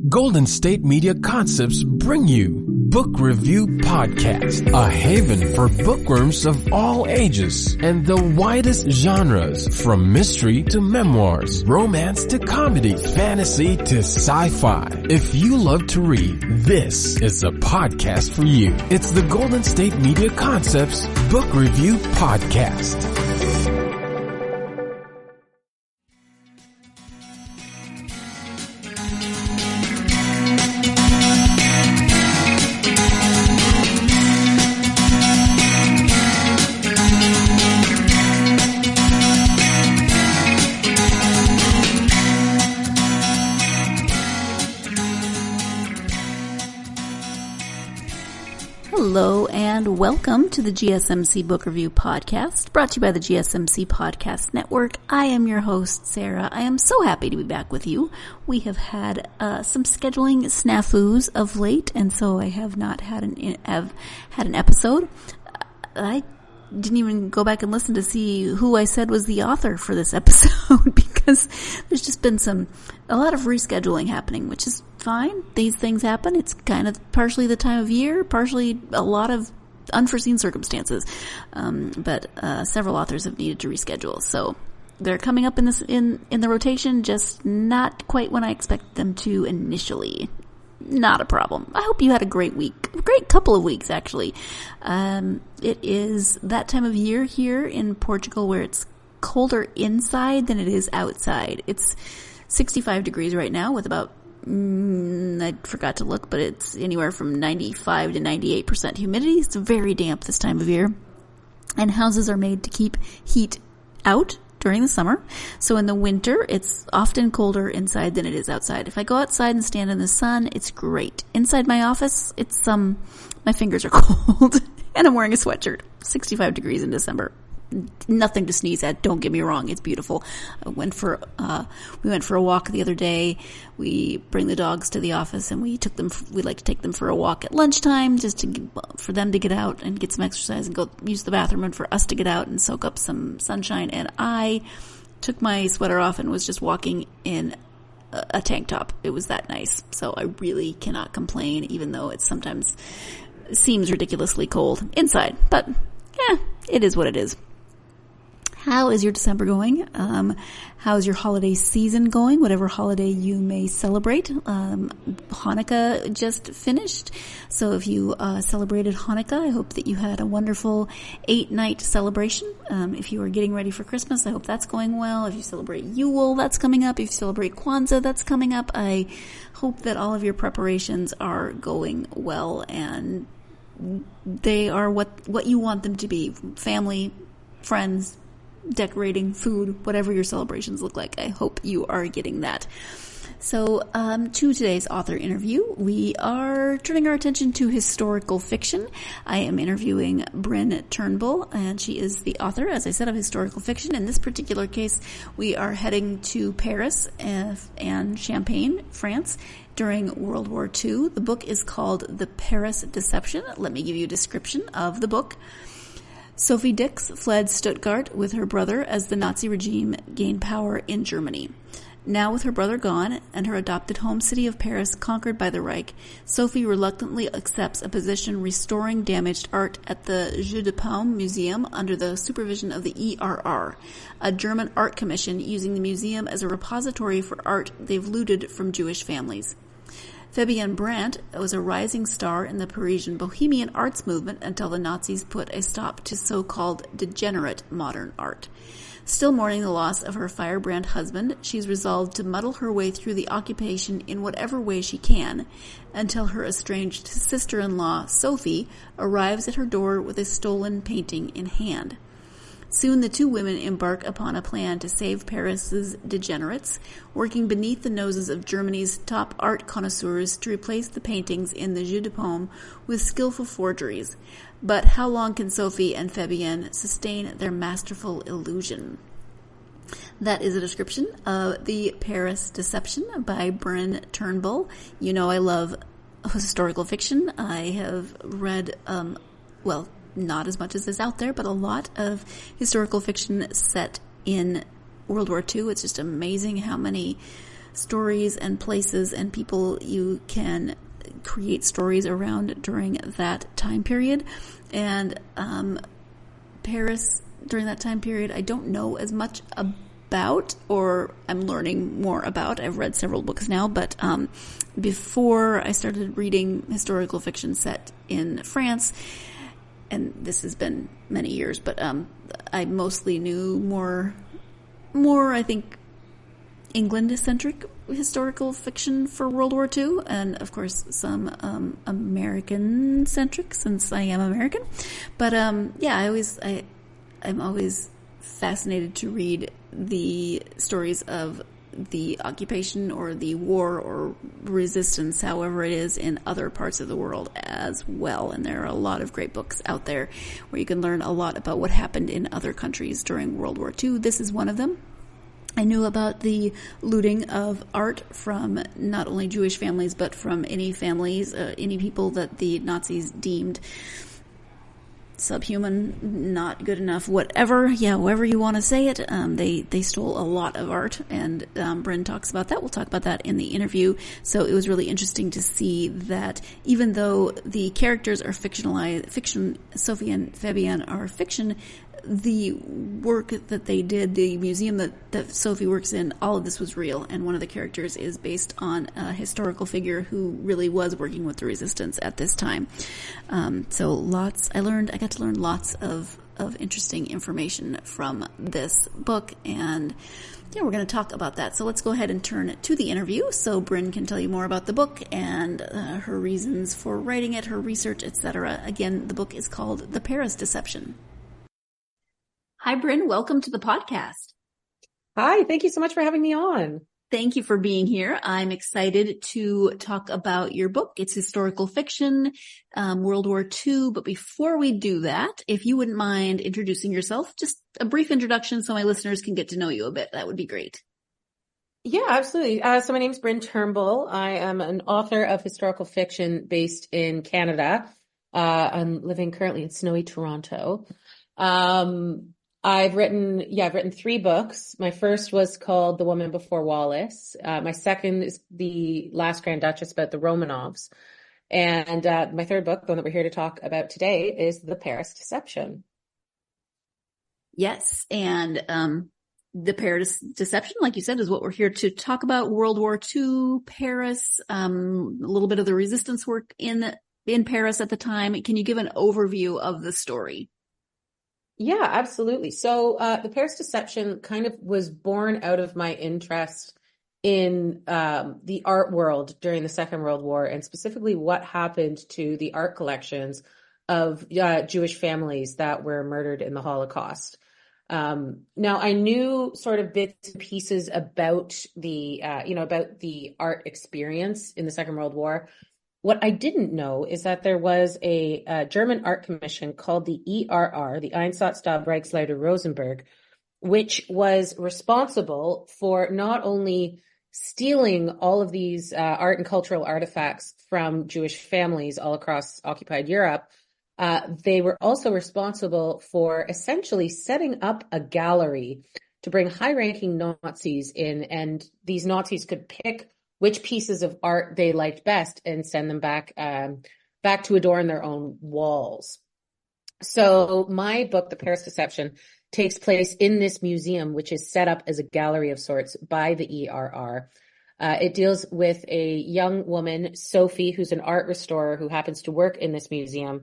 Golden State Media Concepts bring you Book Review Podcast, a haven for bookworms of all ages and the widest genres, from mystery to memoirs, romance to comedy, fantasy to sci-fi. If you love to read, this is a podcast for you. It's the Golden State Media Concepts Book Review Podcast. Hello and welcome to the GSMC Book Review Podcast, brought to you by the GSMC Podcast Network. I am your host, Sarah. I am so happy to be back with you. We have had some scheduling snafus of late, and so I have not had an episode. I didn't even go back and listen to see who I said was the author for this episode because there's just been a lot of rescheduling happening, which is fine. These things happen. It's kind of partially the time of year, partially a lot of unforeseen circumstances. But several authors have needed to reschedule. So they're coming up in the rotation, just not quite when I expect them to initially. Not a problem. I hope you had a great week. A great couple of weeks, actually. It is that time of year here in Portugal where it's colder inside than it is outside. It's 65 degrees right now with about, I forgot to look, but it's anywhere from 95 to 98% humidity. It's very damp this time of year. And houses are made to keep heat out during the summer. So in the winter, it's often colder inside than it is outside. If I go outside and stand in the sun, it's great. Inside my office, it's my fingers are cold and I'm wearing a sweatshirt. 65 degrees in December. Nothing to sneeze at. Don't get me wrong. It's beautiful. We went for a walk the other day. We bring the dogs to the office and we like to take them for a walk at lunchtime just for them to get out and get some exercise and go use the bathroom, and for us to get out and soak up some sunshine. And I took my sweater off and was just walking in a tank top. It was that nice. So I really cannot complain, even though it sometimes seems ridiculously cold inside. But yeah, it is what it is. How is your December going? How's your holiday season going? Whatever holiday you may celebrate. Hanukkah just finished. So if you celebrated Hanukkah, I hope that you had a wonderful 8-night celebration. If you are getting ready for Christmas, I hope that's going well. If you celebrate Yule, that's coming up. If you celebrate Kwanzaa, that's coming up. I hope that all of your preparations are going well and they are what you want them to be. Family, friends, decorating, food, whatever your celebrations look like. I hope you are getting that. So, to today's author interview, we are turning our attention to historical fiction. I am interviewing Bryn Turnbull, and she is the author, as I said, of historical fiction. In this particular case, we are heading to Paris and Champagne, France, during World War II. The book is called The Paris Deception. Let me give you a description of the book. Sophie Dix fled Stuttgart with her brother as the Nazi regime gained power in Germany. Now with her brother gone and her adopted home city of Paris conquered by the Reich, Sophie reluctantly accepts a position restoring damaged art at the Jeu de Paume Museum under the supervision of the ERR, a German art commission using the museum as a repository for art they've looted from Jewish families. Fabienne Brandt was a rising star in the Parisian bohemian arts movement until the Nazis put a stop to so-called degenerate modern art. Still mourning the loss of her firebrand husband, she's resolved to muddle her way through the occupation in whatever way she can, until her estranged sister-in-law, Sophie, arrives at her door with a stolen painting in hand. Soon the two women embark upon a plan to save Paris's degenerates, working beneath the noses of Germany's top art connoisseurs to replace the paintings in the Jeu de Paume with skillful forgeries. But how long can Sophie and Fabienne sustain their masterful illusion? That is a description of The Paris Deception by Bryn Turnbull. You know I love historical fiction. I have read, not as much as is out there, but a lot of historical fiction set in World War II. It's just amazing how many stories and places and people you can create stories around during that time period. And Paris during that time period, I don't know as much about, or I'm learning more about. I've read several books now, but before I started reading historical fiction set in France, and this has been many years, but I mostly knew more, I think, England-centric historical fiction for World War II, and of course some American-centric, since I am American. But I'm always fascinated to read the stories of the occupation or the war or resistance, however it is, in other parts of the world as well. And there are a lot of great books out there where you can learn a lot about what happened in other countries during World War II. This is one of them. I knew about the looting of art from not only Jewish families, but from any families, any people that the Nazis deemed subhuman, not good enough, whatever, however you want to say it. They stole a lot of art, and Bryn talks about that. We'll talk about that in the interview. So it was really interesting to see that even though the characters are fiction, Sophie and Fabienne are fiction, the work that they did, the museum that Sophie works in, all of this was real, and one of the characters is based on a historical figure who really was working with the resistance at this time. So I got to learn lots of interesting information from this book, and we're going to talk about that. So let's go ahead and turn to the interview so Bryn can tell you more about the book and her reasons for writing it, her research, etc. Again, the book is called The Paris Deception. Hi, Bryn. Welcome to the podcast. Hi. Thank you so much for having me on. Thank you for being here. I'm excited to talk about your book. It's historical fiction, World War II. But before we do that, if you wouldn't mind introducing yourself, just a brief introduction so my listeners can get to know you a bit, that would be great. Yeah, absolutely. So my name's Bryn Turnbull. I am an author of historical fiction based in Canada. I'm living currently in snowy Toronto. I've written 3 books. My first was called The Woman Before Wallace. My second is The Last Grand Duchess, about the Romanovs. And my third book, the one that we're here to talk about today, is The Paris Deception. Yes, and The Paris Deception, like you said, is what we're here to talk about. World War II, Paris, a little bit of the resistance work in Paris at the time. Can you give an overview of the story? Yeah, absolutely. So The Paris Deception kind of was born out of my interest in the art world during the Second World War, and specifically what happened to the art collections of Jewish families that were murdered in the Holocaust. Now, I knew sort of bits and pieces about the art experience in the Second World War. What I didn't know is that there was a German art commission called the ERR, the Einsatz Reichsleiter Rosenberg, which was responsible for not only stealing all of these art and cultural artifacts from Jewish families all across occupied Europe. They were also responsible for essentially setting up a gallery to bring high-ranking Nazis in, and these Nazis could pick which pieces of art they liked best and send them back to adorn their own walls. So my book, The Paris Deception, takes place in this museum, which is set up as a gallery of sorts by the ERR. It deals with a young woman, Sophie, who's an art restorer who happens to work in this museum.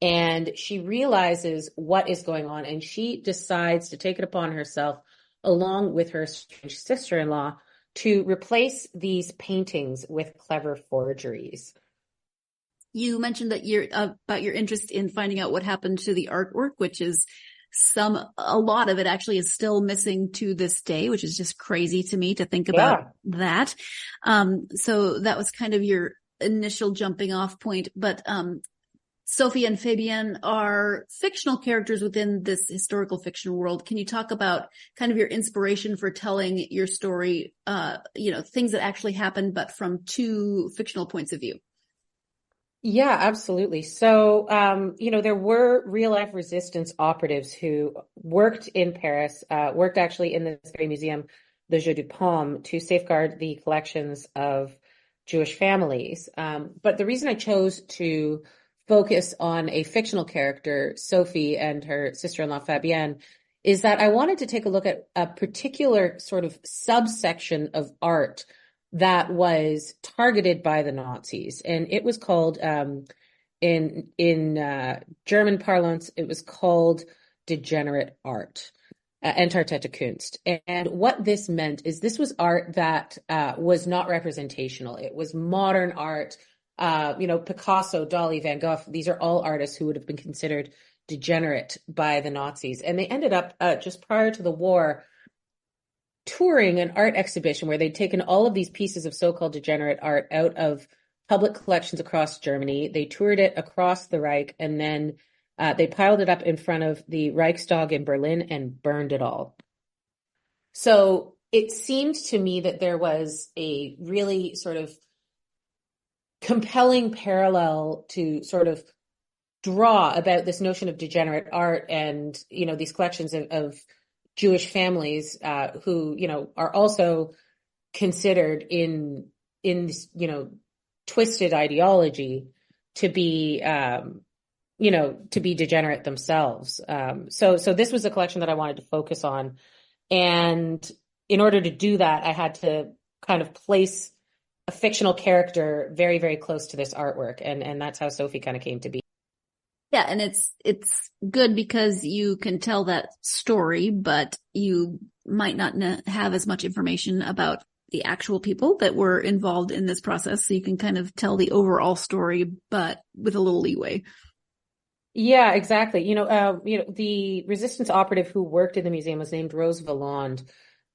And she realizes what is going on, and she decides to take it upon herself, along with her estranged sister-in-law, to replace these paintings with clever forgeries. You mentioned that about your interest in finding out what happened to the artwork, which is a lot of it actually is still missing to this day, which is just crazy to me to think about that. So that was kind of your initial jumping off point. But Sophie and Fabienne are fictional characters within this historical fiction world. Can you talk about kind of your inspiration for telling your story, things that actually happened, but from 2 fictional points of view? Yeah, absolutely. So, there were real life resistance operatives who worked in Paris, worked actually in this very museum the Jeu de Paume to safeguard the collections of Jewish families. But the reason I chose to focus on a fictional character, Sophie, and her sister-in-law, Fabienne, is that I wanted to take a look at a particular sort of subsection of art that was targeted by the Nazis. And it was called, in German parlance, it was called degenerate art. Entartete Kunst. And what this meant is this was art that was not representational. It was modern art. Picasso, Dali, Van Gogh, these are all artists who would have been considered degenerate by the Nazis. And they ended up, just prior to the war, touring an art exhibition where they'd taken all of these pieces of so-called degenerate art out of public collections across Germany. They toured it across the Reich, and then they piled it up in front of the Reichstag in Berlin and burned it all. So it seemed to me that there was a really sort of compelling parallel to sort of draw about this notion of degenerate art and, these collections of Jewish families who, are also considered in this, twisted ideology to be, to be degenerate themselves. So this was a collection that I wanted to focus on. And in order to do that, I had to kind of place a fictional character very, very close to this artwork. And that's how Sophie kind of came to be. Yeah. And it's good because you can tell that story, but you might not have as much information about the actual people that were involved in this process. So you can kind of tell the overall story, but with a little leeway. Yeah, exactly. The resistance operative who worked in the museum was named Rose Valland.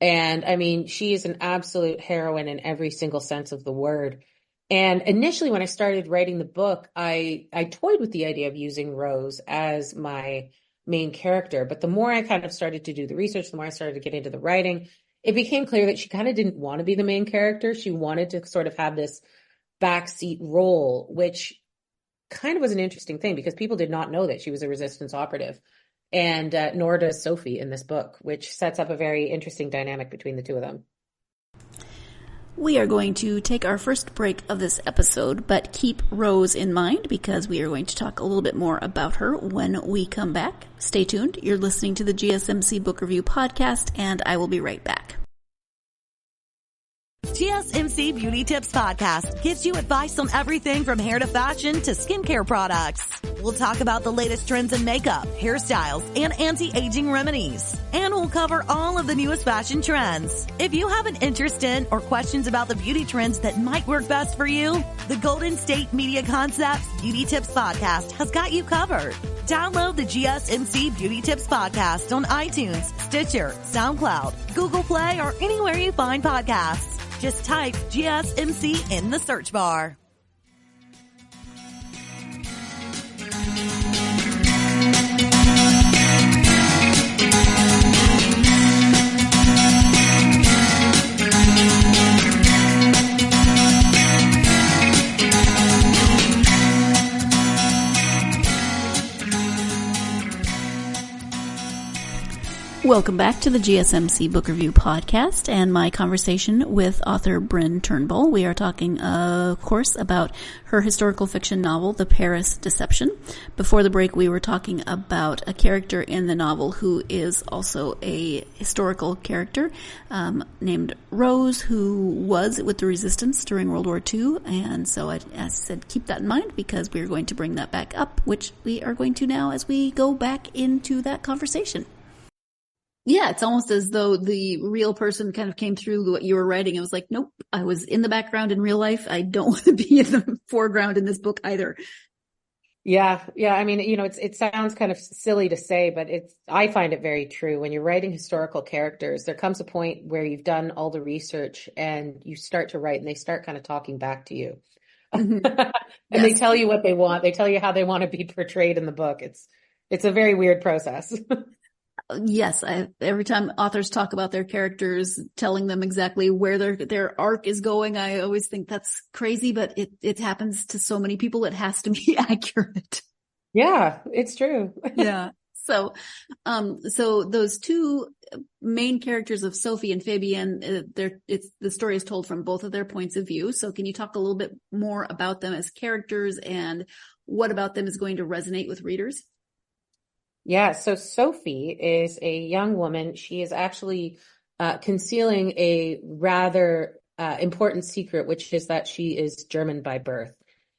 And I mean, she is an absolute heroine in every single sense of the word. And initially, when I started writing the book, I toyed with the idea of using Rose as my main character. But the more I kind of started to do the research, the more I started to get into the writing, it became clear that she kind of didn't want to be the main character. She wanted to sort of have this backseat role, which kind of was an interesting thing because people did not know that she was a resistance operative. And nor does Sophie in this book, which sets up a very interesting dynamic between the two of them. We are going to take our first break of this episode, but keep Rose in mind because we are going to talk a little bit more about her when we come back. Stay tuned. You're listening to the GSMC Book Review Podcast, and I will be right back. GSMC Beauty Tips Podcast gives you advice on everything from hair to fashion to skincare products. We'll talk about the latest trends in makeup, hairstyles, and anti-aging remedies. And we'll cover all of the newest fashion trends. If you have an interest in or questions about the beauty trends that might work best for you, the Golden State Media Concepts Beauty Tips Podcast has got you covered. Download the GSMC Beauty Tips Podcast on iTunes, Stitcher, SoundCloud, Google Play, or anywhere you find podcasts. Just type GSMC in the search bar. Welcome back to the GSMC Book Review Podcast and my conversation with author Bryn Turnbull. We are talking, of course, about her historical fiction novel, The Paris Deception. Before the break, we were talking about a character in the novel who is also a historical character named Rose, who was with the resistance during World War II. And so I said, keep that in mind because we are going to bring that back up, which we are going to now as we go back into that conversation. Yeah, it's almost as though the real person kind of came through what you were writing. It was like, nope, I was in the background in real life. I don't want to be in the foreground in this book either. Yeah. I mean, it sounds kind of silly to say, but I find it very true. When you're writing historical characters, there comes a point where you've done all the research and you start to write and they start kind of talking back to you. And yes. They tell you what they want. They tell you how they want to be portrayed in the book. It's a very weird process. Yes, every time authors talk about their characters, telling them exactly where their arc is going, I always think that's crazy, but it happens to so many people. It has to be accurate. Yeah, it's true. Yeah. So, so those two main characters of Sophie and Fabienne, the story is told from both of their points of view. So can you talk a little bit more about them as characters and what about them is going to resonate with readers? Yeah. So Sophie is a young woman. She is actually concealing a rather important secret, which is that she is German by birth.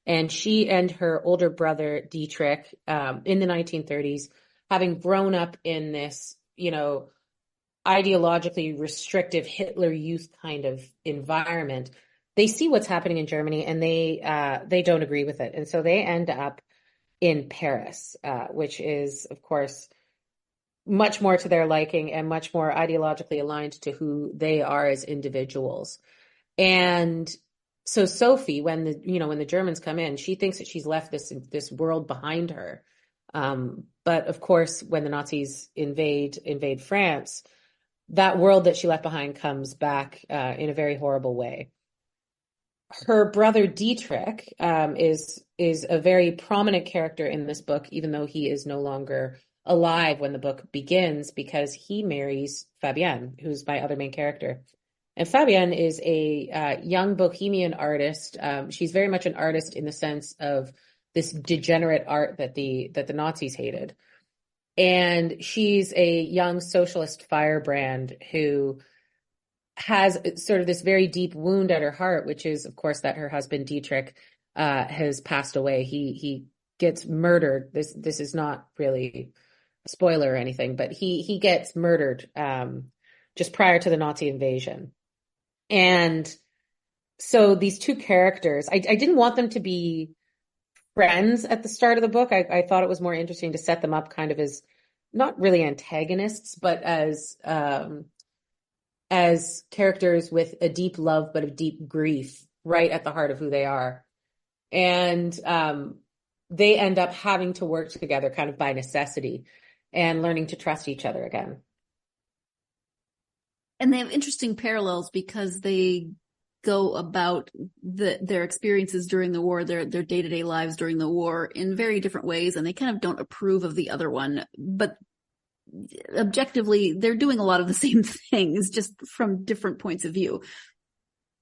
And she and her older brother, Dietrich, in the 1930s, having grown up in this, ideologically restrictive Hitler Youth kind of environment, they see what's happening in Germany and they don't agree with it. And so they end up in Paris, which is, of course, much more to their liking and much more ideologically aligned to who they are as individuals. And so Sophie, when the Germans come in, she thinks that she's left this world behind her. But of course, when the Nazis invade France, that world that she left behind comes back in a very horrible way. Her brother Dietrich is a very prominent character in this book, even though he is no longer alive when the book begins, because he marries Fabienne, who's my other main character. And Fabienne is a young bohemian artist. She's very much an artist in the sense of this degenerate art that the Nazis hated. And she's a young socialist firebrand who has sort of this very deep wound at her heart, which is, of course, that her husband Dietrich has passed away. He gets murdered. This is not really a spoiler or anything, but he gets murdered just prior to the Nazi invasion. And so these two characters, I didn't want them to be friends at the start of the book. I thought it was more interesting to set them up kind of as not really antagonists, but as characters with a deep love, but a deep grief right at the heart of who they are. And they end up having to work together kind of by necessity and learning to trust each other again. And they have interesting parallels because they go about their experiences during the war, their day-to-day lives during the war in very different ways, and they kind of don't approve of the other one. But objectively, they're doing a lot of the same things, just from different points of view.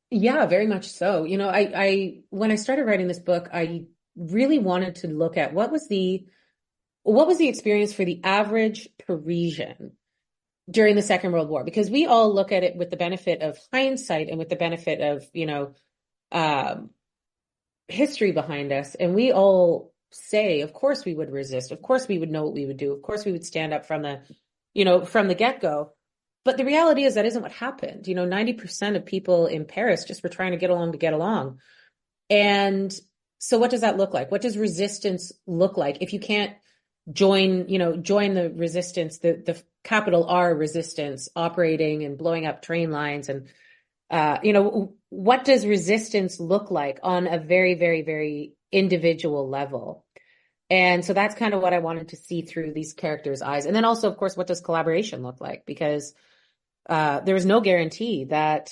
Yeah, very much so. I when I started writing this book, I really wanted to look at what was the experience for the average Parisian during the Second World War, because we all look at it with the benefit of hindsight and with the benefit of, history behind us. And we all say, of course we would resist. Of course we would know what we would do. Of course we would stand up from the get-go. But the reality is that isn't what happened. 90% of people in Paris just were trying to get along. And so what does that look like? What does resistance look like if you can't join the resistance, the capital R resistance operating and blowing up train lines? And, what does resistance look like on a very, very, very individual level? And so that's kind of what I wanted to see through these characters' eyes. And then also, of course, what does collaboration look like? Because there was no guarantee that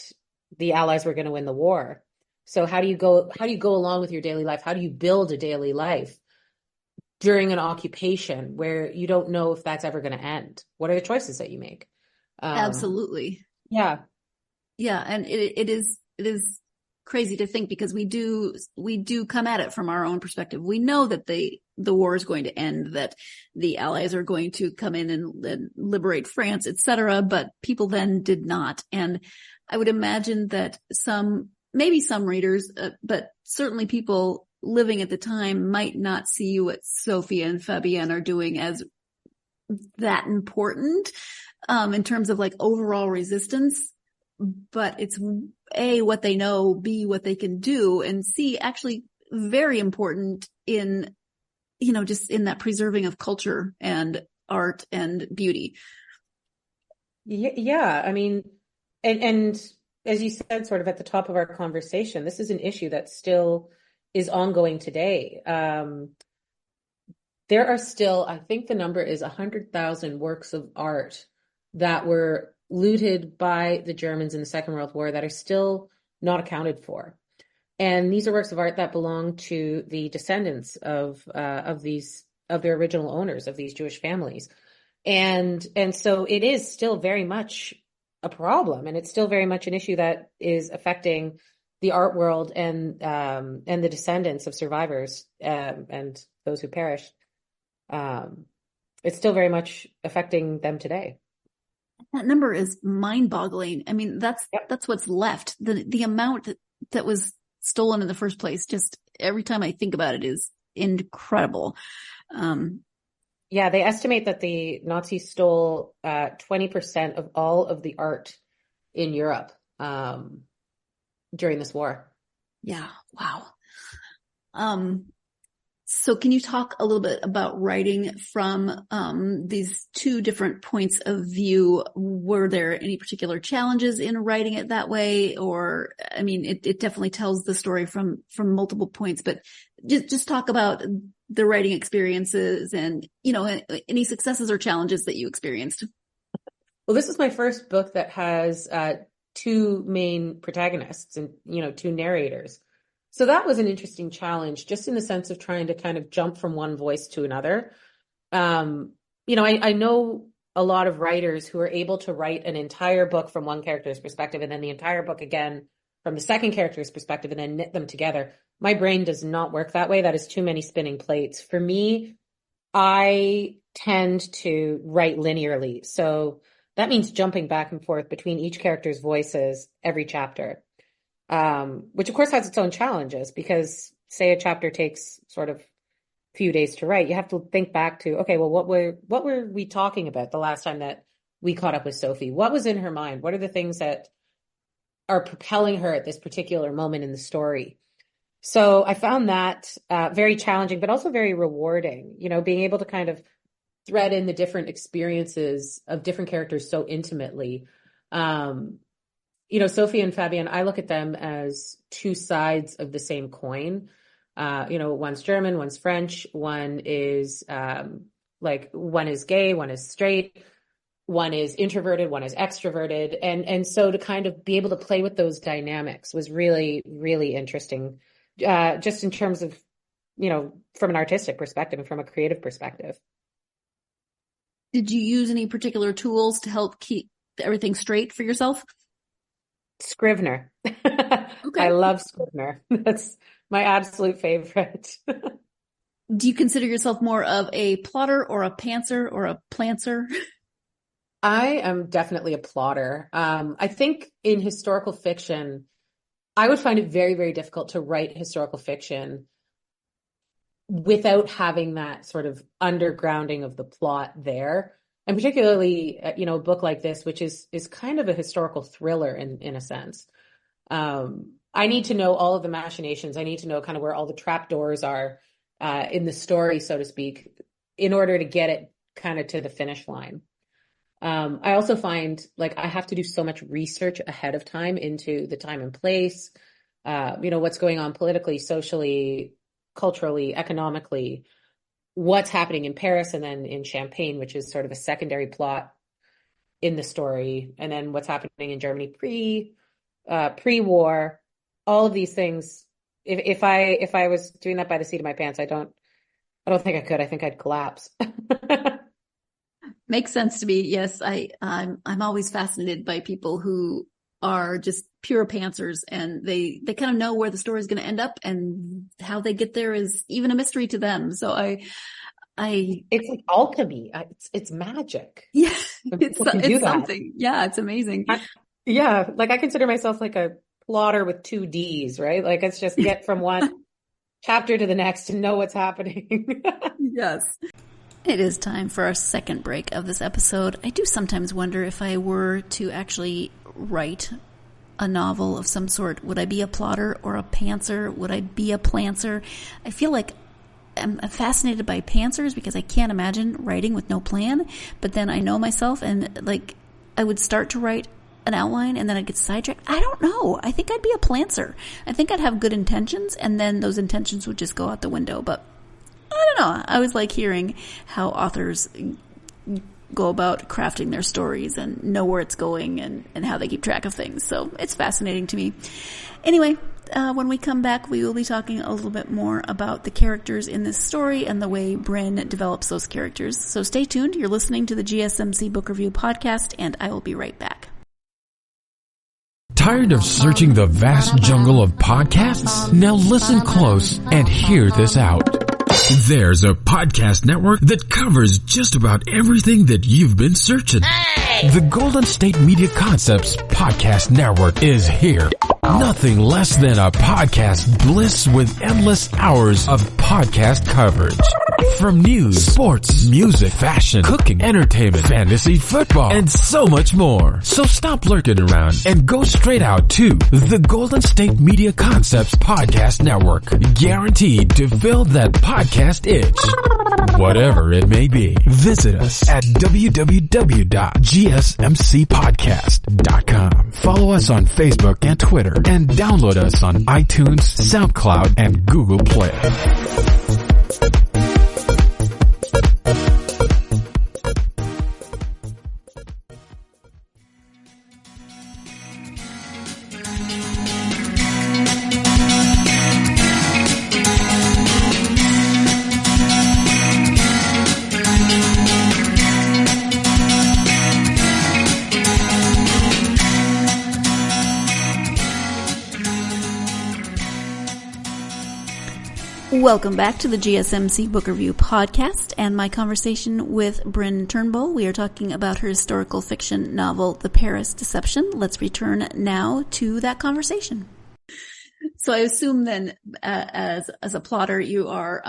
the Allies were going to win the war. So how do you go along with your daily life? How do you build a daily life during an occupation where you don't know if that's ever going to end? What are the choices that you make? Absolutely. Yeah. Yeah. And it is crazy to think, because we do come at it from our own perspective. We know that the war is going to end, that the Allies are going to come in and liberate France, etc. But people then did not. And I would imagine that maybe some readers, but certainly people living at the time might not see what Sophie and Fabienne are doing as that important in terms of like overall resistance. But it's A, what they know, B, what they can do, and C, actually very important in, just in that preserving of culture and art and beauty. Yeah. I mean, and as you said, sort of at the top of our conversation, this is an issue that still is ongoing today. There are still, I think the number is 100,000 works of art that were looted by the Germans in the Second World War that are still not accounted for. And these are works of art that belong to the descendants of their original owners, of these Jewish families. And so it is still very much a problem, and it's still very much an issue that is affecting the art world and the descendants of survivors and those who perished. It's still very much affecting them today. That number is mind-boggling. I mean, that's what's left. The amount that was stolen in the first place, just every time I think about it, is incredible. Yeah, they estimate that the Nazis stole 20% of all of the art in Europe during this war. Yeah, wow. So can you talk a little bit about writing from these two different points of view? Were there any particular challenges in writing it that way? Or, I mean, it definitely tells the story from multiple points, but just talk about the writing experiences and, any successes or challenges that you experienced. Well, this is my first book that has two main protagonists and, two narrators. So that was an interesting challenge, just in the sense of trying to kind of jump from one voice to another. I know a lot of writers who are able to write an entire book from one character's perspective and then the entire book again from the second character's perspective and then knit them together. My brain does not work that way. That is too many spinning plates. For me, I tend to write linearly. So that means jumping back and forth between each character's voices every chapter, which of course has its own challenges, because say a chapter takes sort of a few days to write, you have to think back to, okay, well, what were we talking about the last time that we caught up with Sophie? What was in her mind? What are the things that are propelling her at this particular moment in the story? So I found that very challenging, but also very rewarding, being able to kind of thread in the different experiences of different characters so intimately. Sophie and Fabienne, I look at them as two sides of the same coin. One's German, one's French, one is one is gay, one is straight, one is introverted, one is extroverted. And so to kind of be able to play with those dynamics was really, really interesting. Just in terms of, from an artistic perspective and from a creative perspective. Did you use any particular tools to help keep everything straight for yourself? Scrivener. Okay. I love Scrivener. That's my absolute favorite. Do you consider yourself more of a plotter or a pantser or a plantser? I am definitely a plotter. I think in historical fiction, I would find it very, very difficult to write historical fiction without having that sort of undergrounding of the plot there. And particularly, a book like this, which is kind of a historical thriller in a sense. I need to know all of the machinations. I need to know kind of where all the trapdoors are in the story, so to speak, in order to get it kind of to the finish line. I also find I have to do so much research ahead of time into the time and place, what's going on politically, socially, culturally, economically, what's happening in Paris and then in Champagne, which is sort of a secondary plot in the story, and then what's happening in Germany pre-war, all of these things. If I was doing that by the seat of my pants, I don't think I could. I think I'd collapse. Makes sense to me. Yes, I'm always fascinated by people who are just pure pantsers, and they kind of know where the story is going to end up, and how they get there is even a mystery to them. So it's like alchemy. It's magic. Yeah, it's something. Yeah, it's amazing. I consider myself like a plotter with 2 Ds, right? Like it's just get from one chapter to the next and know what's happening. Yes. It is time for our second break of this episode. I do sometimes wonder, if I were to actually write a novel of some sort, would I be a plotter or a pantser? Would I be a plantser? I feel like I'm fascinated by pantsers because I can't imagine writing with no plan. But then I know myself, and I would start to write an outline and then I'd get sidetracked. I don't know. I think I'd be a plantser. I think I'd have good intentions, and then those intentions would just go out the window. But I don't know. I always like hearing how authors go about crafting their stories and know where it's going and how they keep track of things. So it's fascinating to me. Anyway, when we come back, we will be talking a little bit more about the characters in this story and the way Bryn develops those characters. So stay tuned. You're listening to the GSMC Book Review Podcast, and I will be right back. Tired of searching the vast jungle of podcasts? Now listen close and hear this out. There's a podcast network that covers just about everything that you've been searching. The Golden State Media Concepts Podcast Network is here. Nothing less than a podcast bliss with endless hours of podcast coverage. From news, sports, music, fashion, cooking, entertainment, fantasy, football, and so much more. So stop lurking around and go straight out to the Golden State Media Concepts Podcast Network. Guaranteed to fill that podcast itch. Whatever it may be. Visit us at www.gsmcpodcast.com. Follow us on Facebook and Twitter, and download us on iTunes, SoundCloud, and Google Play. Welcome back to the GSMC Book Review Podcast and my conversation with Bryn Turnbull. We are talking about her historical fiction novel, The Paris Deception. Let's return now to that conversation. So I assume then, as a plotter, you are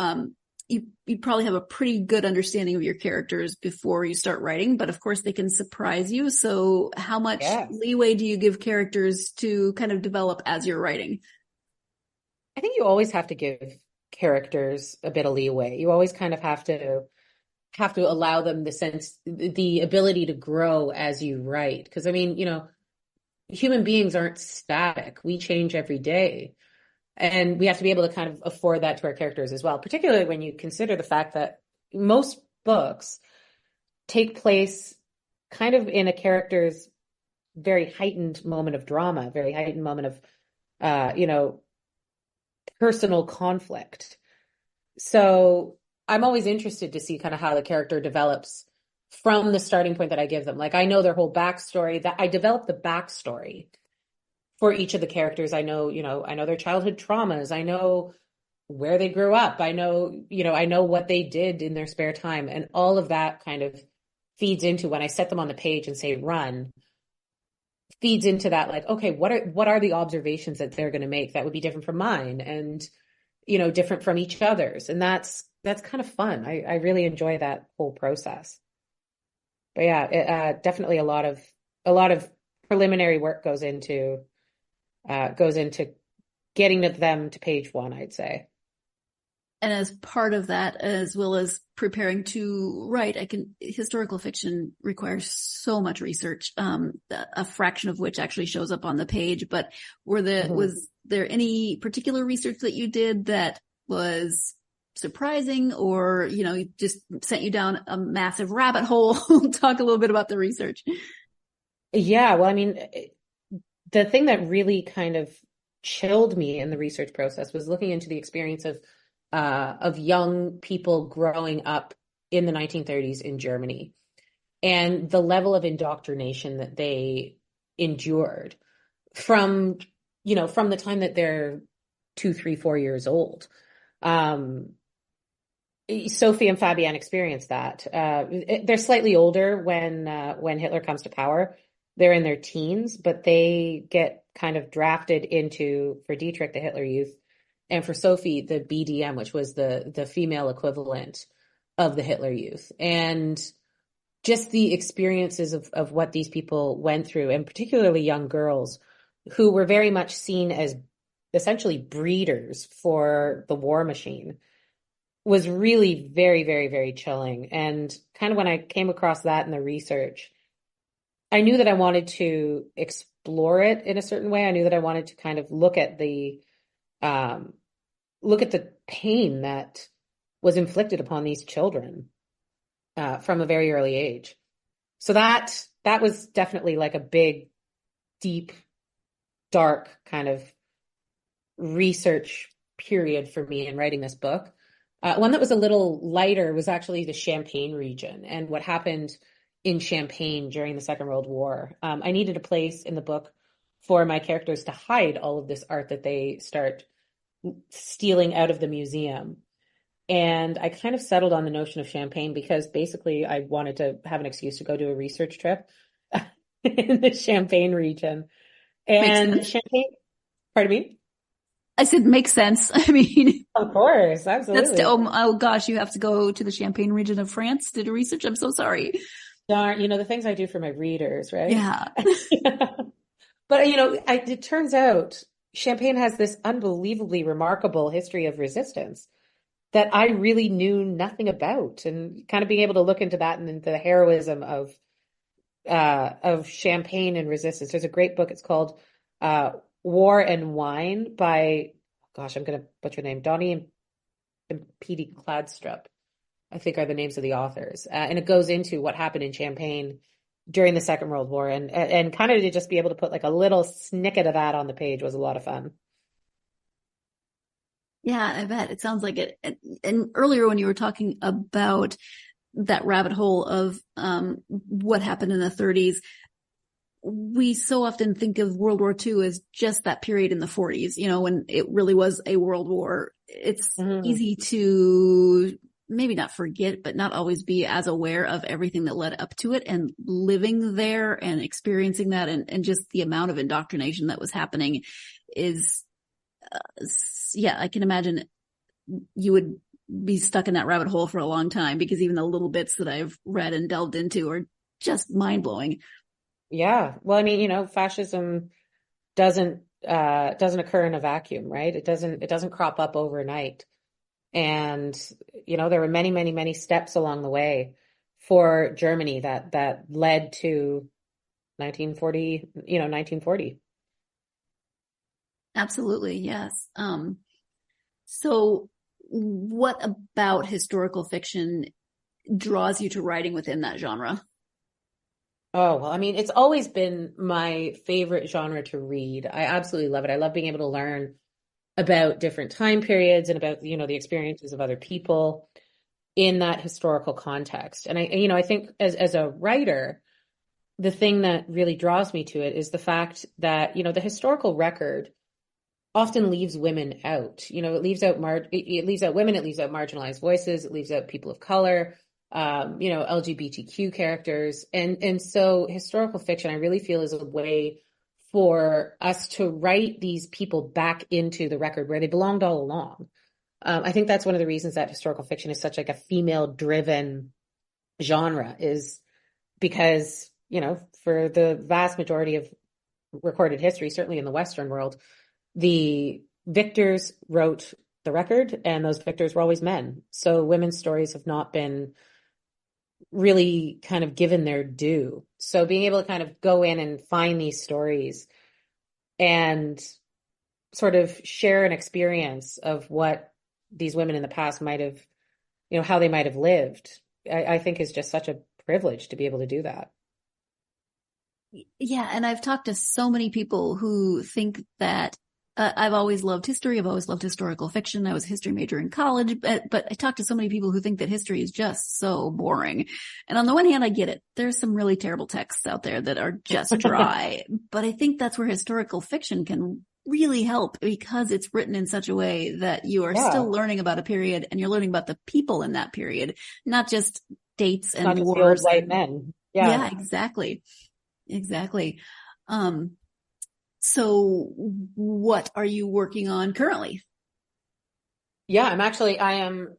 you probably have a pretty good understanding of your characters before you start writing, but of course they can surprise you. So how much leeway do you give characters to kind of develop as you're writing? I think you always have to give characters a bit of leeway. You always kind of have to allow them the ability to grow as you write. Because I mean, human beings aren't static. We change every day. And we have to be able to kind of afford that to our characters as well, particularly when you consider the fact that most books take place kind of in a character's very heightened moment of drama, very heightened moment of, personal conflict. So I'm always interested to see kind of how the character develops from the starting point that I give them. Like, I know their whole backstory, that I develop the backstory for each of the characters. I know their childhood traumas. I know where they grew up. I know what they did in their spare time, and all of that kind of feeds into when I set them on the page and say, run, feeds into that, like, okay, what are the observations that they're going to make that would be different from mine, and different from each other's, and that's kind of fun. I really enjoy that whole process. But yeah, definitely a lot of preliminary work goes into getting them to page one, I'd say. And as part of that, as well as preparing to write, historical fiction requires so much research, a fraction of which actually shows up on the page. But was there any particular research that you did that was surprising, or, just sent you down a massive rabbit hole? Talk a little bit about the research. Yeah, well, I mean, the thing that really kind of chilled me in the research process was looking into the experience of young people growing up in the 1930s in Germany, and the level of indoctrination that they endured from the time that they're 2, 3, 4 years old. Sophie and Fabienne experienced that. They're slightly older when Hitler comes to power. They're in their teens, but they get kind of drafted into, for Dietrich, the Hitler Youth, and for Sophie, the BDM, which was the female equivalent of the Hitler Youth. And just the experiences of what these people went through, and particularly young girls who were very much seen as essentially breeders for the war machine, was really very, very, very chilling. And kind of when I came across that in the research, I knew that I wanted to explore it in a certain way. I knew that I wanted to kind of look at the pain that was inflicted upon these children from a very early age. So that was definitely like a big, deep, dark kind of research period for me in writing this book. One that was a little lighter was actually the Champagne region and what happened in Champagne during the Second World War. I needed a place in the book for my characters to hide all of this art that they start stealing out of the museum. And I kind of settled on the notion of Champagne because basically I wanted to have an excuse to go do a research trip in the Champagne region. And Champagne, pardon me? I said, makes sense. I mean, of course, absolutely. Oh gosh, you have to go to the Champagne region of France to do research. I'm so sorry. Darn, the things I do for my readers, right? Yeah. But, it turns out Champagne has this unbelievably remarkable history of resistance that I really knew nothing about, and kind of being able to look into that and into the heroism of Champagne and resistance. There's a great book. It's called War and Wine by, gosh, I'm going to butcher the name, Donnie and Petey Cladstrup, I think are the names of the authors. And it goes into what happened in Champagne during the Second World War, and kind of to just be able to put like a little snippet of that on the page was a lot of fun. Yeah, I bet. It sounds like it. And earlier when you were talking about that rabbit hole of what happened in the 30s, we so often think of World War II as just that period in the 40s, when it really was a world war. It's easy to maybe not forget, but not always be as aware of everything that led up to it, and living there and experiencing that and just the amount of indoctrination that was happening is, I can imagine you would be stuck in that rabbit hole for a long time, because even the little bits that I've read and delved into are just mind blowing. Yeah. Well, I mean, fascism doesn't occur in a vacuum, right? It doesn't crop up overnight. And, there were many, many, many steps along the way for Germany that led to 1940. Absolutely. Yes. So what about historical fiction draws you to writing within that genre? Oh, well, I mean, it's always been my favorite genre to read. I absolutely love it. I love being able to learn about different time periods and about, the experiences of other people in that historical context. And I think as a writer, the thing that really draws me to it is the fact that, the historical record often leaves women out. It leaves out women, it leaves out marginalized voices, it leaves out people of color, LGBTQ characters. And so historical fiction, I really feel, is a way for us to write these people back into the record where they belonged all along. I think that's one of the reasons that historical fiction is such like a female driven genre, is because, for the vast majority of recorded history, certainly in the Western world, the victors wrote the record, and those victors were always men. So women's stories have not been really kind of given their due. So being able to kind of go in and find these stories and sort of share an experience of what these women in the past might have, how they might have lived, I think is just such a privilege to be able to do that. Yeah. And I've talked to so many people who think that I've always loved history. I've always loved historical fiction. I was a history major in college, but I talked to so many people who think that history is just so boring. And on the one hand, I get it. There's some really terrible texts out there that are just dry, but I think that's where historical fiction can really help, because it's written in such a way that you are still learning about a period, and you're learning about the people in that period, not just dates and not wars. Just white men. Yeah, exactly. So what are you working on currently? Yeah, I am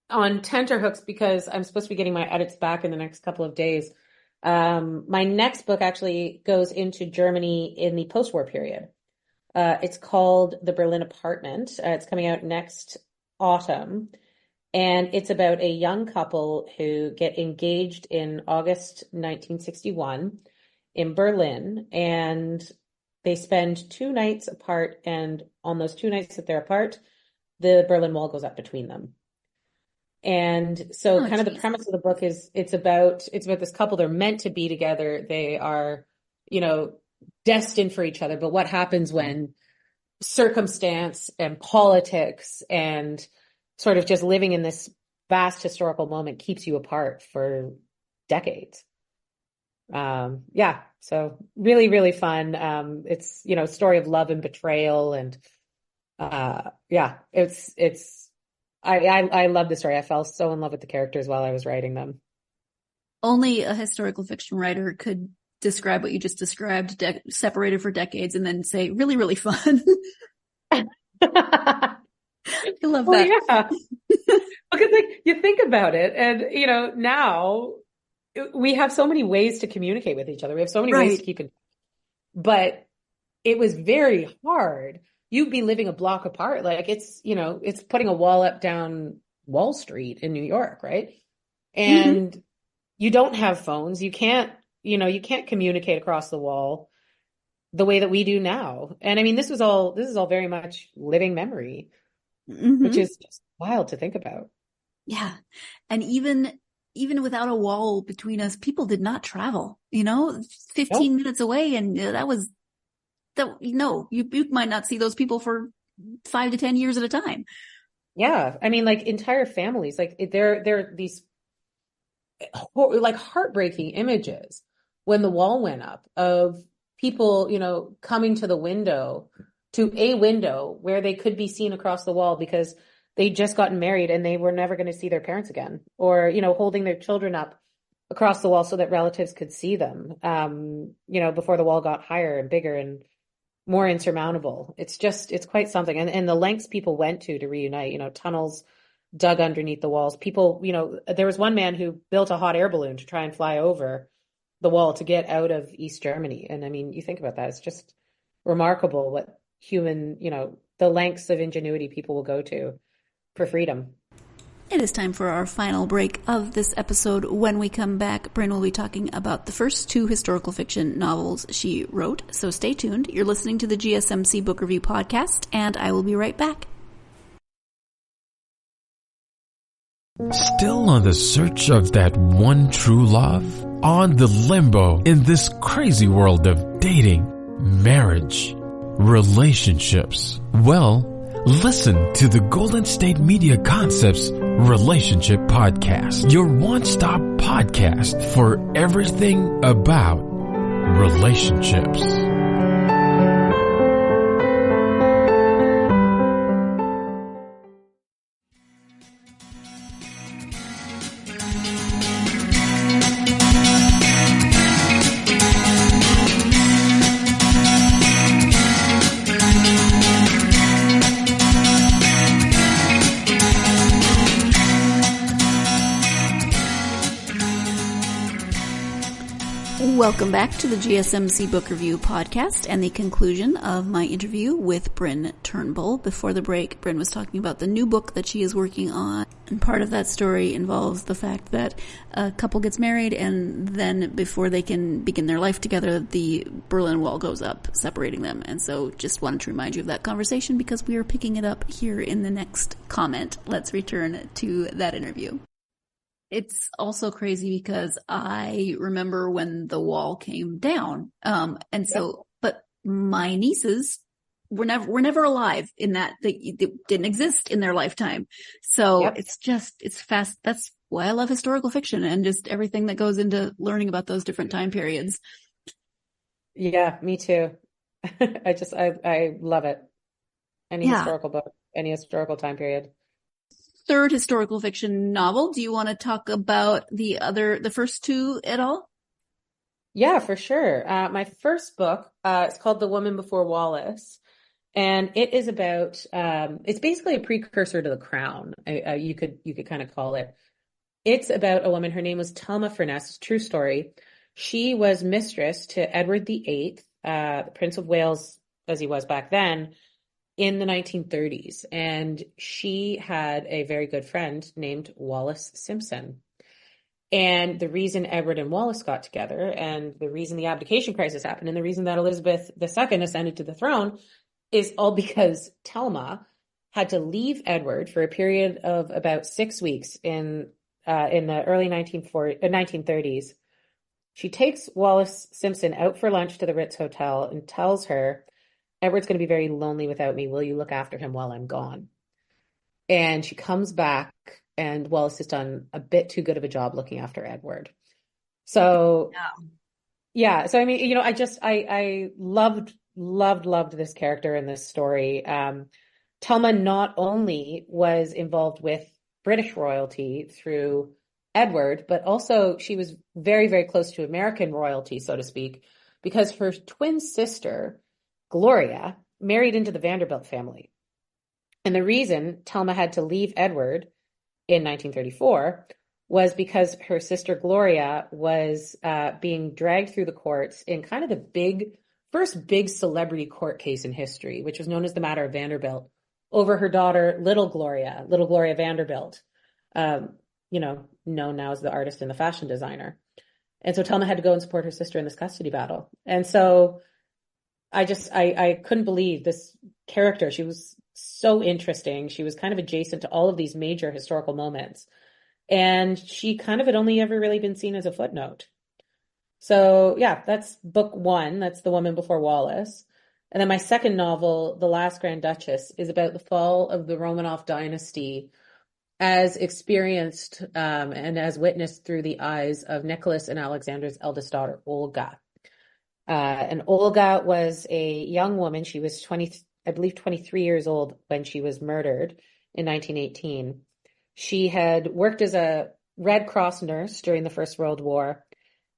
on tenterhooks because I'm supposed to be getting my edits back in the next couple of days. My next book actually goes into Germany in the post-war period. It's called The Berlin Apartment. It's coming out next autumn. And it's about a young couple who get engaged in August 1961 in Berlin, and they spend 2 nights apart, and on those 2 nights that they're apart, the Berlin Wall goes up between them. And so of the premise of the book is it's about this couple. They're meant to be together. They are, destined for each other. But what happens when circumstance and politics and sort of just living in this vast historical moment keeps you apart for decades. So really, really fun. It's, story of love and betrayal, and I love the story. I fell so in love with the characters while I was writing them. Only a historical fiction writer could describe what you just described, separated for decades, and then say really, really fun. I love that. Yeah. Because you think about it, and now we have so many ways to communicate with each other. We have so many ways to keep in, but it was very hard. You'd be living a block apart. It's putting a wall up down Wall Street in New York, right? And you don't have phones. You can't communicate across the wall the way that we do now. And I mean, this is all very much living memory, which is just wild to think about. Yeah. And even without a wall between us, people did not travel, 15 minutes away. And you might not see those people for 5 to 10 years at a time. Yeah. I mean, entire families, there are these heartbreaking images when the wall went up of people, coming to a window where they could be seen across the wall because they'd just gotten married and they were never going to see their parents again, or, holding their children up across the wall so that relatives could see them, before the wall got higher and bigger and more insurmountable. It's quite something. And the lengths people went to reunite, tunnels dug underneath the walls. People, there was one man who built a hot air balloon to try and fly over the wall to get out of East Germany. And I mean, you think about that, it's just remarkable what human, the lengths of ingenuity people will go to for freedom. It is time for our final break of this episode. When we come back, Bryn will be talking about the first 2 historical fiction novels she wrote. So stay tuned. You're listening to the GSMC Book Review Podcast, and I will be right back. Still on the search of that one true love? On the limbo in this crazy world of dating, marriage, relationships? Well, listen to the Golden State Media Concepts Relationship Podcast, your one-stop podcast for everything about relationships. Welcome back to the GSMC Book Review Podcast and the conclusion of my interview with Bryn Turnbull. Before the break, Bryn was talking about the new book that she is working on, and part of that story involves the fact that a couple gets married, and then before they can begin their life together, the Berlin Wall goes up, separating them. And so just wanted to remind you of that conversation because we are picking it up here in the next comment. Let's return to that interview. It's also crazy because I remember when the wall came down. But my nieces were never alive in that. They didn't exist in their lifetime. So it's fast. That's why I love historical fiction and just everything that goes into learning about those different time periods. Yeah, me too. I love it. Any historical book, any historical time period. Third historical fiction novel. Do you want to talk about the first 2 at all? Yeah, for sure. My first book, it's called The Woman Before Wallace, and it is about, it's basically a precursor to The Crown. You could kind of call it. It's about a woman. Her name was Thelma Furness. True story. She was mistress to Edward VIII, the Prince of Wales, as he was back then, in the 1930s. And she had a very good friend named Wallace Simpson. And the reason Edward and Wallace got together, and the reason the abdication crisis happened, and the reason that Elizabeth II ascended to the throne is all because Thelma had to leave Edward for a period of about 6 weeks in the early 1930s. She takes Wallace Simpson out for lunch to the Ritz Hotel and tells her Edward's going to be very lonely without me. Will you look after him while I'm gone? And she comes back, and Wallace has done a bit too good of a job looking after Edward. So, yeah. So, I mean, you know, I loved this character in this story. Thelma not only was involved with British royalty through Edward, but also she was very, very close to American royalty, so to speak, because her twin sister, Gloria, married into the Vanderbilt family. And the reason Thelma had to leave Edward in 1934 was because her sister Gloria was being dragged through the courts in kind of the first big celebrity court case in history, which was known as the matter of Vanderbilt, over her daughter, little Gloria Vanderbilt, you know, known now as the artist and the fashion designer. And so Thelma had to go and support her sister in this custody battle. And so I couldn't believe this character. She was so interesting. She was kind of adjacent to all of these major historical moments. And she kind of had only ever really been seen as a footnote. So yeah, that's book one. That's The Woman Before Wallace. And then my second novel, The Last Grand Duchess, is about the fall of the Romanov dynasty as experienced and as witnessed through the eyes of Nicholas and Alexander's eldest daughter, Olga. And Olga was a young woman. She was 23 years old when she was murdered in 1918. She had worked as a Red Cross nurse during the First World War.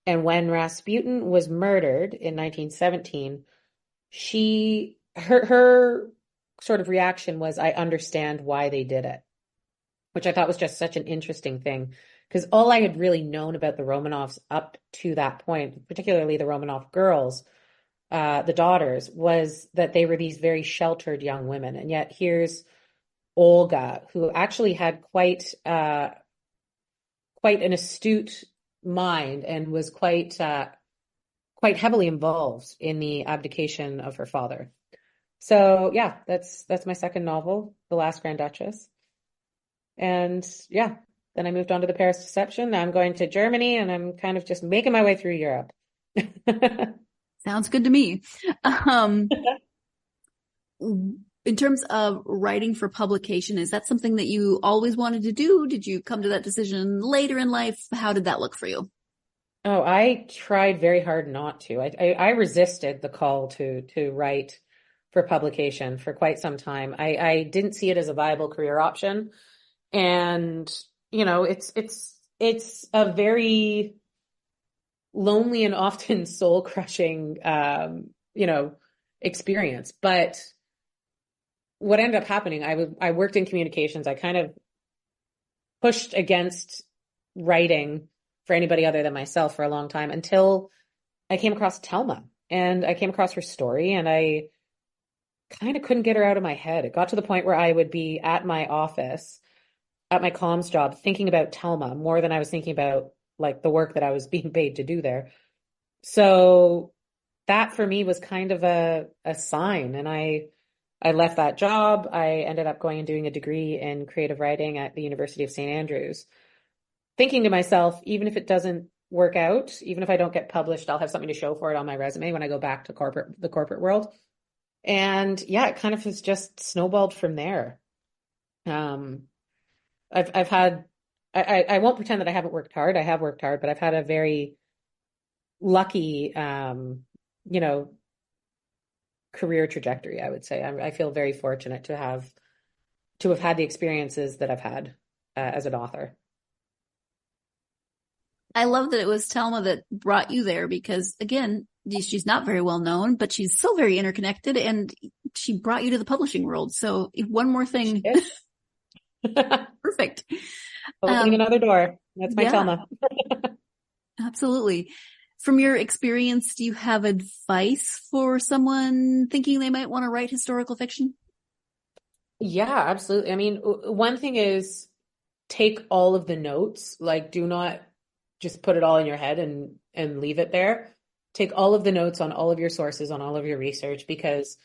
And when Rasputin was murdered in 1917, her sort of reaction was, I understand why they did it, which I thought was just such an interesting thing, because all I had really known about the Romanovs up to that point, particularly the Romanov girls, the daughters, was that they were these very sheltered young women. And yet here's Olga, who actually had quite an astute mind and was quite heavily involved in the abdication of her father. So yeah, that's my second novel, The Last Grand Duchess. And yeah, then I moved on to The Paris Deception. Now I'm going to Germany, and I'm kind of just making my way through Europe. Sounds good to me. In terms of writing for publication, is that something that you always wanted to do? Did you come to that decision later in life? How did that look for you? Oh, I tried very hard not to. I resisted the call to write for publication for quite some time. I didn't see it as a viable career option. And, you know, it's a very lonely and often soul crushing, experience. But what ended up happening, I worked in communications. I kind of pushed against writing for anybody other than myself for a long time until I came across Thelma, and I came across her story, and I kind of couldn't get her out of my head. It got to the point where I would be at my office, at my comms job, thinking about Thelma more than I was thinking about like the work that I was being paid to do there. So that for me was kind of a sign. And I left that job. I ended up going and doing a degree in creative writing at the University of St. Andrews, thinking to myself, even if it doesn't work out, even if I don't get published, I'll have something to show for it on my resume when I go back to the corporate world. And yeah, it kind of has just snowballed from there. I've had, I won't pretend that I haven't worked hard. I have worked hard, but I've had a very lucky, career trajectory, I would say. I feel very fortunate to have had the experiences that I've had as an author. I love that it was Thelma that brought you there because, again, she's not very well known, but she's so very interconnected, and she brought you to the publishing world. So one more thing. Perfect. Opening another door. That's my Thelma. Absolutely. From your experience, do you have advice for someone thinking they might want to write historical fiction? Yeah, absolutely. I mean, one thing is take all of the notes, like do not just put it all in your head and leave it there. Take all of the notes on all of your sources, on all of your research, because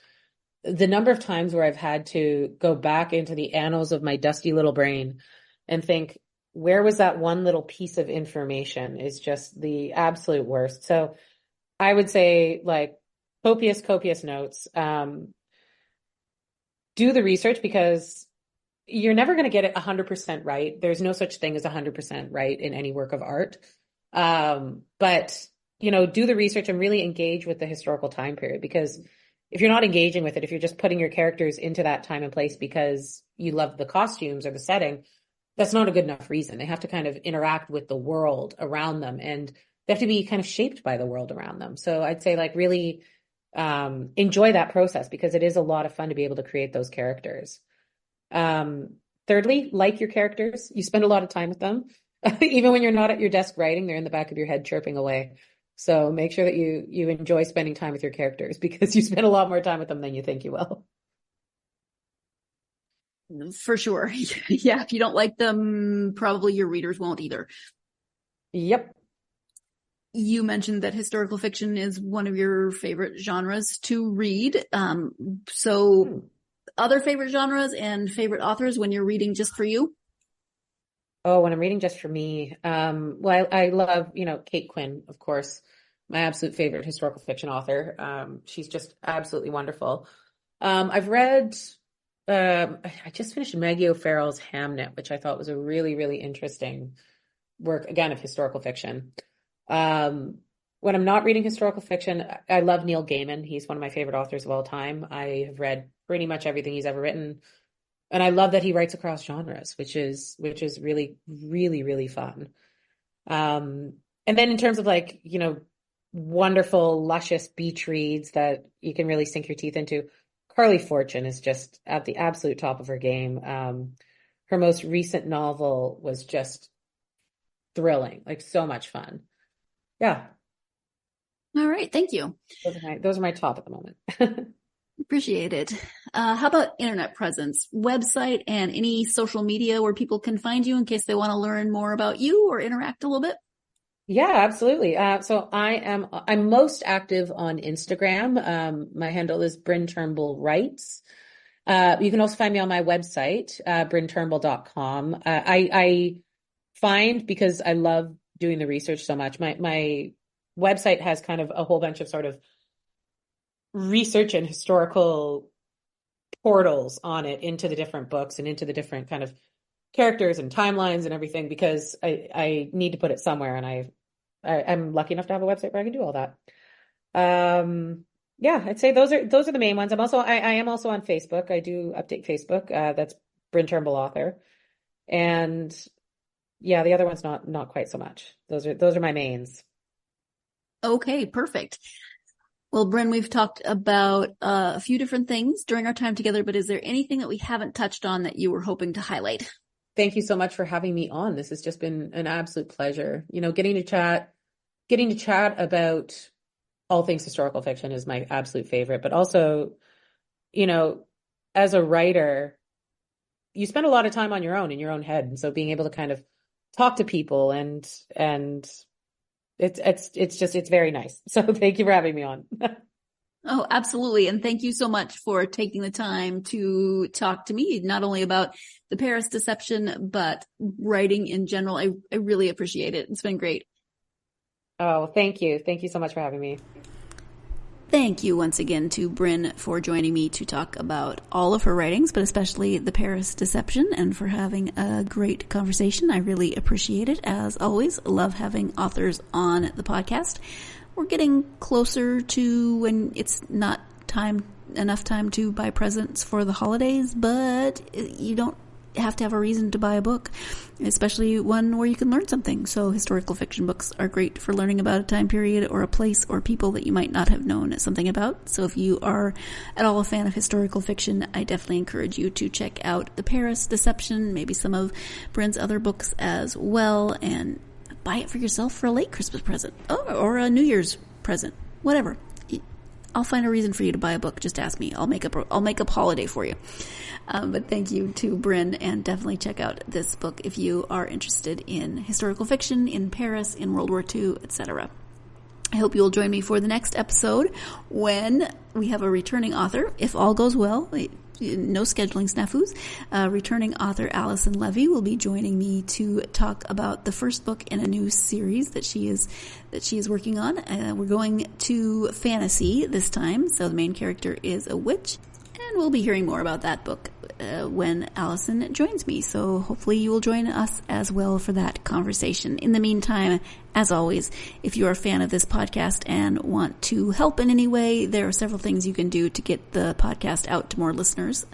the number of times where I've had to go back into the annals of my dusty little brain and think, where was that one little piece of information, is just the absolute worst. So I would say, like, copious notes. Do the research, because you're never going to get it 100% right. There's no such thing as 100% right in any work of art. But, do the research and really engage with the historical time period, because if you're not engaging with it, if you're just putting your characters into that time and place because you love the costumes or the setting, that's not a good enough reason. They have to kind of interact with the world around them, and they have to be kind of shaped by the world around them. So I'd say really enjoy that process, because it is a lot of fun to be able to create those characters. Thirdly, like your characters. You spend a lot of time with them. Even when you're not at your desk writing, they're in the back of your head chirping away. So make sure that you enjoy spending time with your characters, because you spend a lot more time with them than you think you will. For sure. Yeah, if you don't like them, probably your readers won't either. Yep. You mentioned that historical fiction is one of your favorite genres to read. Other favorite genres and favorite authors when you're reading just for you? Oh, when I'm reading just for me, well, I love, Kate Quinn, of course, my absolute favorite historical fiction author. She's just absolutely wonderful. I've read, I just finished Maggie O'Farrell's Hamnet, which I thought was a really, really interesting work, again, of historical fiction. When I'm not reading historical fiction, I love Neil Gaiman. He's one of my favorite authors of all time. I have read pretty much everything he's ever written. And I love that he writes across genres, which is really, really, really fun. And then in terms of wonderful, luscious beach reads that you can really sink your teeth into, Carly Fortune is just at the absolute top of her game. Her most recent novel was just thrilling, so much fun. Yeah. All right. Thank you. Those are my top at the moment. Appreciate it. How about internet presence, website, and any social media where people can find you in case they want to learn more about you or interact a little bit? Yeah, absolutely. So I'm most active on Instagram. My handle is Bryn Turnbull Writes. You can also find me on my website, brynturnbull.com. I find, because I love doing the research so much, my website has kind of a whole bunch of sort of research and historical portals on it into the different books and into the different kind of characters and timelines and everything, because I need to put it somewhere, and I'm lucky enough to have a website where I can do all that. Yeah, I'd say those are the main ones. I am also on Facebook. I do update Facebook. That's Bryn Turnbull Author. And yeah, the other one's not quite so much. Those are my mains. Okay, perfect. Well, Bryn, we've talked about a few different things during our time together, but is there anything that we haven't touched on that you were hoping to highlight? Thank you so much for having me on. This has just been an absolute pleasure. Getting to chat about all things historical fiction is my absolute favorite, but also, as a writer, you spend a lot of time on your own in your own head. And so being able to kind of talk to people and it's very nice. So thank you for having me on. Oh, absolutely. And thank you so much for taking the time to talk to me, not only about the Paris Deception, but writing in general. I really appreciate it. It's been great. Oh, thank you. Thank you so much for having me. Thank you once again to Bryn for joining me to talk about all of her writings, but especially the Paris Deception, and for having a great conversation. I really appreciate it. As always, love having authors on the podcast. We're getting closer to when it's not enough time to buy presents for the holidays, but you don't have to have a reason to buy a book, especially one where you can learn something. So historical fiction books are great for learning about a time period or a place or people that you might not have known something about. So if you are at all a fan of historical fiction, I definitely encourage you to check out The Paris Deception, maybe some of Bryn's other books as well, and buy it for yourself for a late Christmas present or a New Year's present, whatever. I'll find a reason for you to buy a book. Just ask me. I'll make up holiday for you. But thank you to Bryn, and definitely check out this book if you are interested in historical fiction, in Paris, in World War II, etc. I hope you'll join me for the next episode when we have a returning author. If all goes well, no scheduling snafus. Returning author Allison Levy will be joining me to talk about the first book in a new series that she is working on. We're going to fantasy this time, so the main character is a witch, and we'll be hearing more about that book when Allison joins me. So hopefully you will join us as well for that conversation. In the meantime, as always, if you're a fan of this podcast and want to help in any way, there are several things you can do to get the podcast out to more listeners.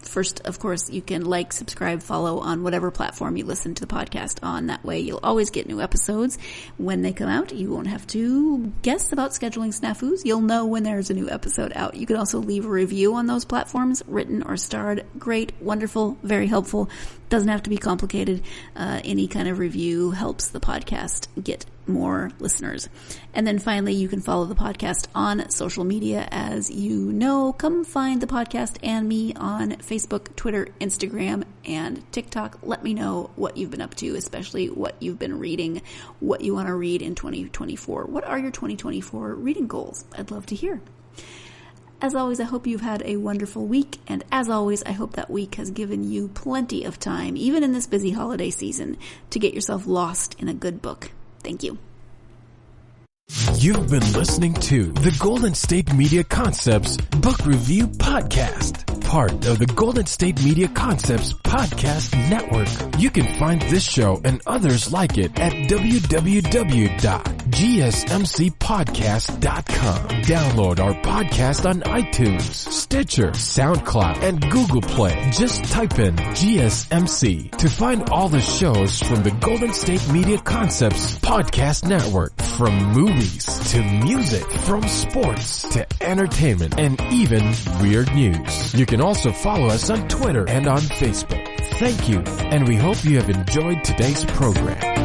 First, of course, you can like, subscribe, follow on whatever platform you listen to the podcast on. That way you'll always get new episodes when they come out. You won't have to guess about scheduling snafus. You'll know when there's a new episode out. You can also leave a review on those platforms, written or starred. Great, wonderful, very helpful. Doesn't have to be complicated. Any kind of review helps the podcast get more listeners. And then finally, you can follow the podcast on social media. As you know, come find the podcast and me on Facebook, Twitter, Instagram, and TikTok. Let me know what you've been up to, especially what you've been reading, what you want to read in 2024. What are your 2024 reading goals? I'd love to hear. As always, I hope you've had a wonderful week, and as always, I hope that week has given you plenty of time, even in this busy holiday season, to get yourself lost in a good book. Thank you. You've been listening to the Golden State Media Concepts Book Review Podcast, part of the Golden State Media Concepts Podcast Network. You can find this show and others like it at www.gsmcpodcast.com. Download our podcast on iTunes, Stitcher, SoundCloud, and Google Play. Just type in GSMC to find all the shows from the Golden State Media Concepts Podcast Network, from movies to music, from sports to entertainment, and even weird news. You can also follow us on Twitter and on Facebook. Thank you, and we hope you have enjoyed today's program.